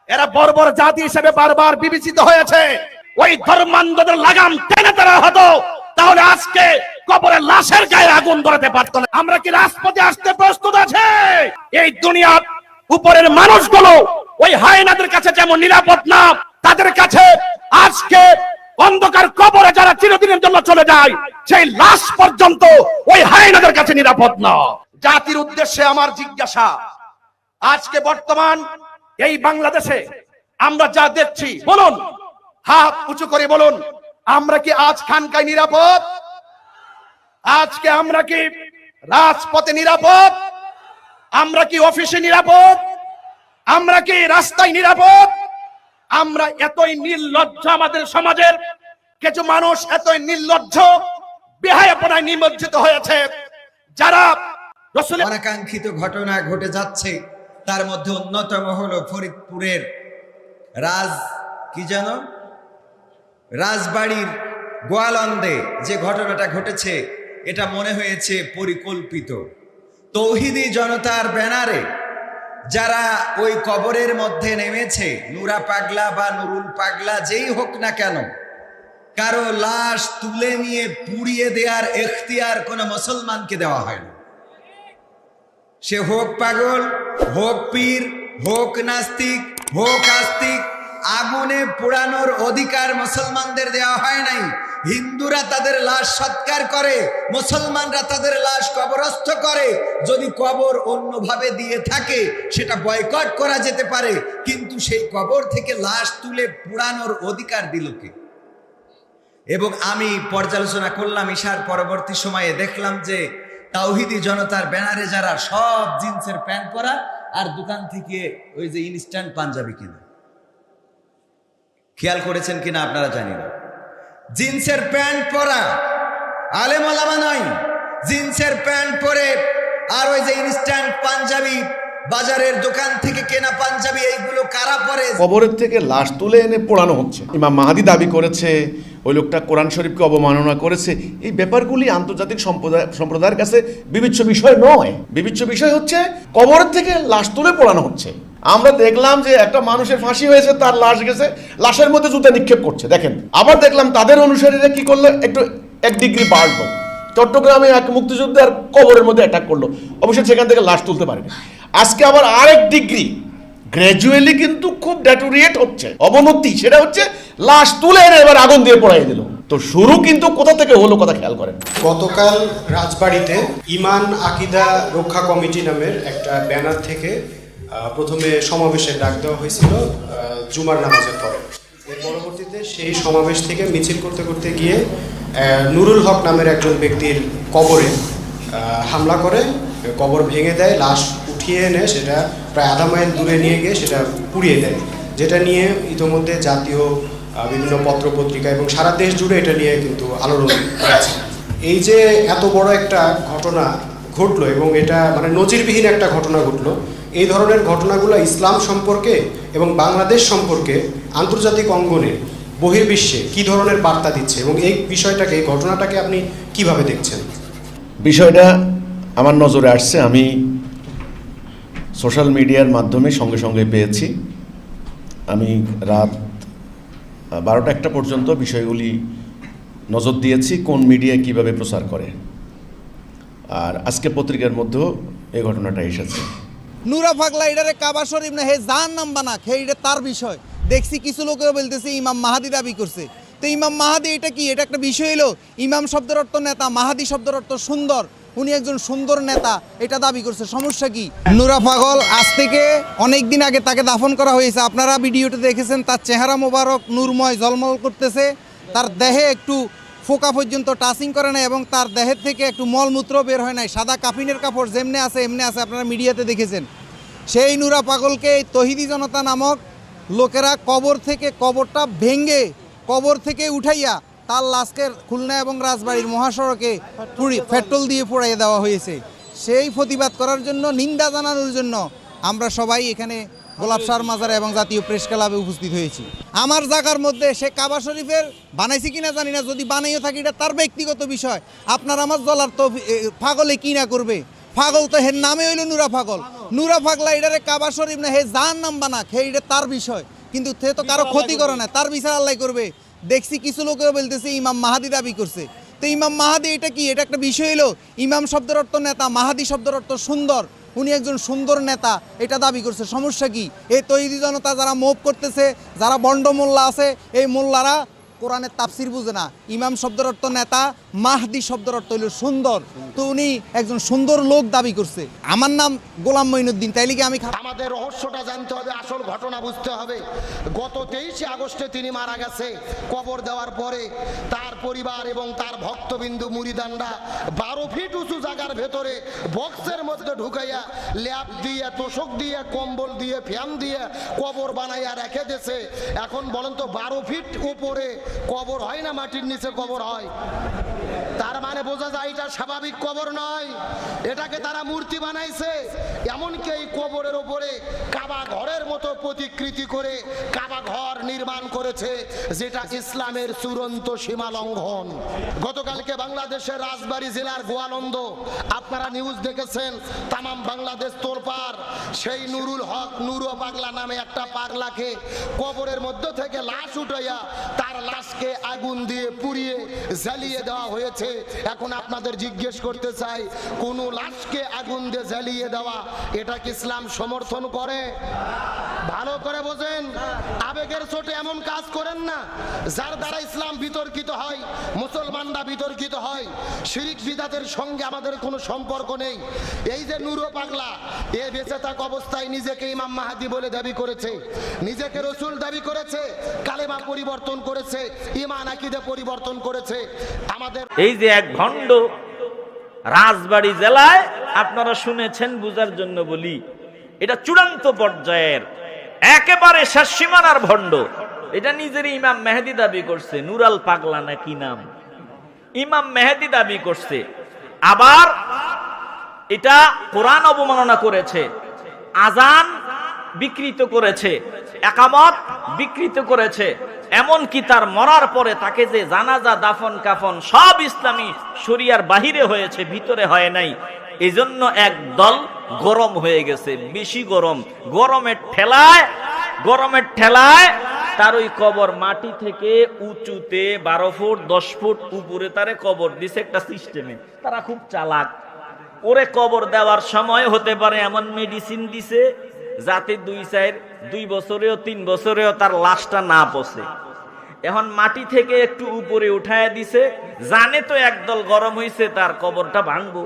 এরা বর্বর জাতি হিসেবে বারবার বিবেচিত হয়েছে। ওই ধর্মান্ধদের লাগাম টেনে দেওয়া হতো, তাহলে আজকে কবরের লাশের গায়ে আগুন ধরাতে পারতো না। আমরা কি রাজপথে আসতে প্রস্তুত আছে? এই দুনিয়ার উপরের মানুষগুলো ওই হায়নাদের কাছে যেমন নিরাপদ না, তাদের কাছে আজকে অন্ধকার কবরে যারা চিরদিনের জন্য চলে যায়, সেই লাশ পর্যন্ত ওই হায়নাদের কাছে নিরাপদ না। জাতির উদ্দেশ্যে আমার জিজ্ঞাসা, আজকে বর্তমান এই বাংলাদেশে আমরা যা দেখছি, বলুন, হাত উঁচু করে বলুন, আমরা কি আজ খানকায় নিরাপদ? আজকে আমরা কি রাজপথে নিরাপদ? আমরা কি অফিসে নিরাপদ? আমরা কি রাস্তায় নিরাপদ? আমরা এতই নির্লজ্জ, আমাদের সমাজের কিছু মানুষ এতই নির্লজ্জ, বেহায়াপনায় নিমজ্জিত হয়েছে, যারা রাসূলের অনাকাঙ্ক্ষিত ঘটনা ঘটে যাচ্ছে। তার মধ্যে অন্যতম হলো ফরিদপুরের রাজবাড়ির গোয়ালন্দে যে ঘটনাটা ঘটেছে, এটা মনে হয়েছে পরিকল্পিত। তৌহিদি জনতার ব্যানারে যারা ওই কবরের মধ্যে নেমেছে, নুরা পাগলা বা নুরুল পাগলা যেই হোক না কেন, কারো লাশ তুলে নিয়ে পুড়িয়ে দেওয়ার এখতিয়ার কোনো মুসলমানকে দেওয়া হয়নি। সে হোক পাগল, হোক পীর, হোক নাস্তিক, হোক আস্তিক, আগুনে পোড়ানোর অধিকার মুসলমানদের দেওয়া হয় নাই। হিন্দুরা তাদের লাশ সৎকার করে, মুসলমানরা তাদের লাশ কবরস্থ করে। যদি কবর অন্যভাবে দিয়ে থাকে সেটা বয়কট করা যেতে পারে, কিন্তু সেই কবর থেকে লাশ তুলে পোড়ানোর অধিকার দিল কে? এবং আমি পর্যালোচনা করলাম ঈশার পরবর্তী সময়ে, দেখলাম যে তাওহিদি জনতার ব্যানারে যারা সব জিন্সের প্যান্ট পরা আর দোকান থেকে ওই যে ইনস্ট্যান্ট পাঞ্জাবি কিনে। খেয়াল করেছেন কিনা আপনারা জানি না। জিন্সের প্যান্ট পরা আলেম ওলামা নয়, জিন্সের প্যান্ট পরে আর ওই যে ইনস্ট্যান্ট পাঞ্জাবি, বাজারের দোকান থেকে কেনা পাঞ্জাবি, এইগুলো কারা পরে? কবরের থেকে লাশ তুলে এনে পোড়ানো হচ্ছে। ইমাম মাহাদি দাবি করেছে ওই লোকটা কোরআন শরীফকে অবমাননা করেছে। এই ব্যাপারগুলি আন্তর্জাতিক সম্প্রদায়ের কাছে বিবেচ্য বিষয় নয়। বিবেচ্য বিষয় হচ্ছে কবরের থেকে লাশ তুলে পোড়ানো হচ্ছে। আমরা দেখলাম যে একটা মানুষের ফাঁসি হয়েছে, তার লাশ গেছে, লাশের মধ্যে জুতা নিক্ষেপ করছে। দেখেন, আবার দেখলাম তাদের অনুসারীরা কি করলো, একটু 1 ডিগ্রি বাড়লো, চট্টগ্রামে এক মুক্তিযোদ্ধার কবরের মধ্যে অ্যাটাক করলো, অবশ্যই সেখান থেকে লাশ তুলতে পারেনি। আজকে আবার আরেক ডিগ্রি গ্র্যাজুয়ালি কিন্তু খুব ডেটোরিয়েট হচ্ছে, অবনতি, সেটা হচ্ছে লাশ তুলে এনে এবার আগুন দিয়ে পোড়াই দিল। তো শুরু কিন্তু কোথা থেকে হলো, কথা খেয়াল করেন। গতকাল রাজবাড়িতে ইমান আকিদা রক্ষা কমিটি নামের একটা ব্যানার থেকে প্রথমে সমাবেশের ডাক দেওয়া হয়েছিল জুমার নামাজের পরে। এর পরবর্তীতে সেই সমাবেশ থেকে মিছিল করতে করতে গিয়ে নুরুল হক নামের একজন ব্যক্তির কবরে হামলা করে, কবর ভেঙে দেয়, লাশ উঠিয়ে এনে সেটা প্রায় আধা মাইল দূরে নিয়ে গিয়ে সেটা পুড়িয়ে দেয়, যেটা নিয়ে ইতোমধ্যে জাতীয় বিভিন্ন পত্রপত্রিকা এবং সারা দেশ জুড়ে এটা নিয়ে কিন্তু আলোড়ন হয়েছে। এই যে এত বড় একটা ঘটনা ঘটলো এবং এটা মানে নজিরবিহীন একটা ঘটনা ঘটলো, এই ধরনের ঘটনাগুলো ইসলাম সম্পর্কে এবং বাংলাদেশ সম্পর্কে আন্তর্জাতিক অঙ্গনে বহির্বিশ্বে কি ধরনের বার্তা দিচ্ছে এবং এই বিষয়টাকে, এই ঘটনাটাকে আপনি কিভাবে দেখছেন? বিষয়টা আমার নজরে আসছে, আমি সোশ্যাল মিডিয়ার মাধ্যমে সঙ্গে সঙ্গে পেয়েছি। আমি রাত 12টা-1টা পর্যন্ত বিষয়গুলি নজর দিয়েছি, কোন মিডিয়া কিভাবে প্রচার করে, আর আজকে পত্রিকার মধ্যেও এই ঘটনাটা এসেছে। নুরা পাগলা এটারে কাবা শরীফ না হে জাহান নাম বানাক, হে এটা তার বিষয়। দেখছি কিছু লোকেও বলতেছে ইমাম মাহাদি দাবি করছে। তো ইমাম মাহাদি এটা কি? এটা একটা বিষয় হলো, ইমাম শব্দের অর্থ নেতা, মাহাদি শব্দের অর্থ সুন্দর, উনি একজন সুন্দর নেতা, এটা দাবি করছে। সমস্যা কি? নুরা পাগল আজ থেকে অনেক দিন আগে তাকে দাফন করা হয়েছে, আপনারা ভিডিওতে দেখেছেন। তার চেহারা মোবারক নূরময় ঝলমল করতেছে, তার দেহে একটু ফোকা পর্যন্ত টাচিং করে নাই এবং তার দেহের থেকে একটু মলমূত্র বের হয় নাই, সাদা কাফিনের কাপড় যেমনি আছে এমনি আছে, আপনারা মিডিয়াতে দেখেছেন। সেই নুরা পাগলকে এই তহিদি জনতা নামক লোকেরা কবর থেকে, কবরটা ভেঙ্গে কবর থেকে উঠাইয়া তার লাশকে খুলনা এবং রাজবাড়ির মহাসড়কে পেট্রোল দিয়ে পোড়াইয়ে দেওয়া হয়েছে। সেই প্রতিবাদ করার জন্য, নিন্দা জানানোর জন্য আমরা সবাই এখানে গোলাপসার মাজারে এবং জাতীয় প্রেস ক্লাবে উপস্থিত হয়েছি। আমার জায়গার মধ্যে সে কাবা শরীফের বানাইছে কিনা জানি না, যদি বানাইও থাকি এটা তার ব্যক্তিগত বিষয়। আপনার আমার জ্বলার তো পাগলে কি না করবে, পাগল তো হের নামে হইলো নুরা পাগল। নুরা পাগলা এটারে কাবা শরীফ না হে জাহান্নাম বানাক, হে এটা তার বিষয়, কিন্তু সে তো কারো ক্ষতি করে না, তার বিচার আল্লাহ করবে। দেখছি কিছু লোকেও বলতেছে ইমাম মাহাদি দাবি করছে। তো ইমাম মাহাদি এটা কি, এটা একটা বিষয় হলো ইমাম শব্দের অর্থ নেতা, মাহাদি শব্দের অর্থ সুন্দর, উনি একজন সুন্দর নেতা, এটা দাবি করছে। সমস্যা কি? এই তৈরি জনতা যারা মোভ করতেছে, যারা বন্ড মোল্লা আছে, এই মোল্লারা কোরআনের তাফসির বুঝে না। ইমাম শব্দের অর্থ নেতা, মাহদি শব্দের অর্থ হইল সুন্দর, তো উনি একজন সুন্দর লোক দাবি করছে। আমার নাম গোলাম মঈনুদ্দিন, তাইলে কি আমি আমাদের রহস্যটা জানতে হবে, আসল ঘটনা বুঝতে হবে। গত 23 আগস্টে তিনি মারা গেছে। কবর দেওয়ার পরে তার পরিবার এবং তার ভক্তবিন্দু মুরিদানরা 12 ফিট উঁচু জায়গার ভেতরে বক্সের মধ্যে ঢুকাইয়া ল্যাপ দিয়ে, তোষক দিয়ে, কম্বল দিয়ে, ফ্যান দিয়ে কবর বানাইয়া রেখে দিয়েছে। এখন বলেন তো 12 ফিট উপরে কবর হয় না মাটির নিচে কবর হয়? তার মানে বোঝা যায় এটা স্বাভাবিক কবর নয়, এটাকে তারা মূর্তি বানাইছে। এমনকি এই কবরের উপরে কাবা ঘরের মতো প্রতিকৃতি করে কাবা ঘর নির্মাণ করেছে, যেটা ইসলামের চূড়ান্ত সীমা লঙ্ঘন। গতকালকে বাংলাদেশের রাজবাড়ী জেলার গোয়ালন্দ আপনারা নিউজ দেখেছেন, তামাম বাংলাদেশ তোলপাড়। সেই নুরুল হক নুরু পাগলা নামে একটা পাগলাকে কবরের মধ্য থেকে লাশ উঠাইয়া তার লাশকে আগুন দিয়ে পুড়িয়ে জ্বালিয়ে দেওয়া হয়েছে। এখন আপনাদের জিজ্ঞেস করতে চাই, কোন লাশকে আগুন দিয়ে জ্বালিয়ে দেওয়া এটা কি ইসলাম সমর্থন করে? ভালো করে বোঝেন, আবেগের চোটে এমন কাজ করেন না যার দ্বারা ইসলাম বিতর্কিত হয়, মুসলমানরা বিতর্কিত হয়। শিরিক বিদাতের সঙ্গে আমাদের কোনো সম্পর্ক নেই। এই যে নুরু পাগলা, এ বেঁচে থাকা অবস্থায় নিজেকে ইমাম মাহাদি বলে দাবি করেছে, নিজেকে রসুল দাবি করেছে, কালেমা পরিবর্তন করেছে, ঈমান আকীদা পরিবর্তন করেছে। আমাদের এই যে এক ভণ্ড রাজবাড়ী জেলায়, আপনারা শুনেছেন বুঝার জন্য বলি, এটা চূড়ান্ত পর্যায়ের একেবারে শেষ সীমানার ভণ্ড। এটা নিজের ইমাম মেহেদি দাবি করছে, নুরাল পাগলা না কি নাম, ইমাম মেহেদি দাবি করছে। আবার এটা কোরআন অবমাননা করেছে, আজান বিকৃত করেছে, একামত বিকৃত করেছে। এমনকি তার মরার পরে তাকে যে জানাজা, দাফন কাফন সব ইসলামী শরিয়ার বাহিরে হয়েছে, ভিতরে হয় নাই। এজন্য এক দল গরম হয়ে গেছে, বেশি গরম। গরমের ঠেলায় তার ওই কবর মাটি থেকে উঁচুতে 12 ফুট 10 ফুট উপরে তারে কবর দিছে একটা সিস্টেমে। তারা খুব চালাক, ওরে কবর দেওয়ার সময় হতে পারে এমন মেডিসিন দিছে যাতে 2 বছরেও 3 বছরেও তার লাশটা না পচে। এখন মাটি থেকে একটু উপরে উঠায় দিছে, জানে তো একদল গরম হইছে, তার কবরটা ভাঙবো।